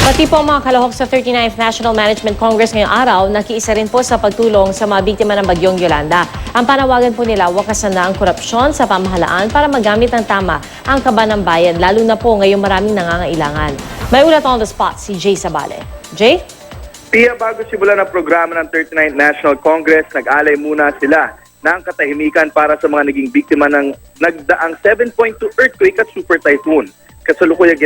Pati po ang mga kalahok sa 39th National Management Congress ngayong araw, nakiisa rin po sa pagtulong sa mga biktima ng Bagyong Yolanda. Ang panawagan po nila, wakasan na ang korupsyon sa pamahalaan para magamit ng tama ang kaba ng bayan, lalo na po ngayong maraming nangangailangan. May ulat on the spot si Jay Sabale. Jay? Pia, bago simulan ang programa ng 39th National Congress, nag-alay muna sila ng katahimikan para sa mga naging biktima ng nagdaang 7.2 earthquake at super typhoon. Kasalukuyan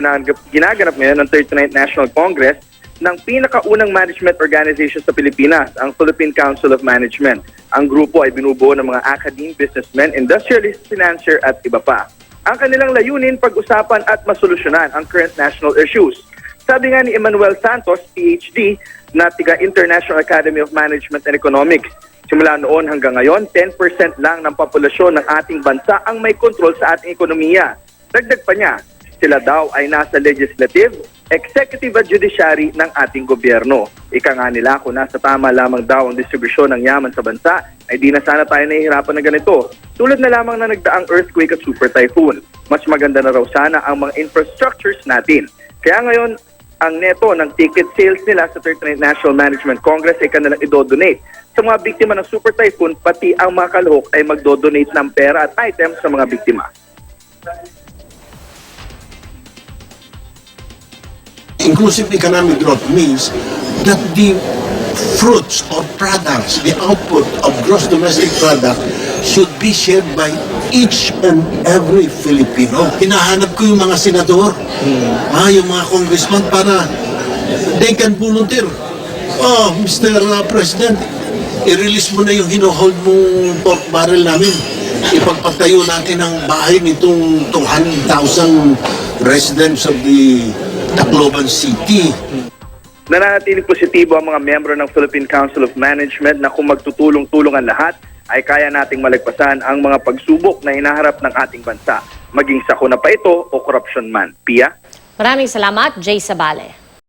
ginaganap ngayon ng 39th National Congress ng pinakaunang management organization sa Pilipinas, ang Philippine Council of Management. Ang grupo ay binubuo ng mga academe, businessmen, industrialists, financier at iba pa. Ang kanilang layunin, pag-usapan at masolusyonan ang current national issues. Sabi nga ni Emmanuel Santos, PhD, na tiga International Academy of Management and Economics, simula noon hanggang ngayon, 10% lang ng populasyon ng ating bansa ang may kontrol sa ating ekonomiya. Dagdag pa niya, sila daw ay nasa legislative, executive at judiciary ng ating gobyerno. Ika nga nila, kung nasa tama lamang daw ang distribusyon ng yaman sa bansa, ay di na sana tayo nahihirapan na ganito. Tulad na lamang na nagdaang earthquake at super typhoon. Mas maganda na raw sana ang mga infrastructures natin. Kaya ngayon, ang neto ng ticket sales nila sa 39th National Management Congress ay kanilang idodonate. Sa mga biktima ng super typhoon, pati ang mga kalahok ay magdodonate ng pera at items sa mga biktima. Inclusive economic growth means that the fruits or products, the output of gross domestic product should be shared by each and every Filipino. Hinahanap ko yung mga senador, yung mga congressman para they can volunteer. Oh, Mr. President, i-release mo na yung hino-hold mong pork barrel namin. Ipagpatayo natin ang bahay nitong 200,000 residents of the Tacloban City. Nananatiling positibo ang mga miyembro ng Philippine Council of Management na kung magtutulong-tulong ang lahat, ay kaya nating malagpasan ang mga pagsubok na hinaharap ng ating bansa, maging sakuna pa ito o korupsyon man. Pia? Maraming salamat, Jay Sabale.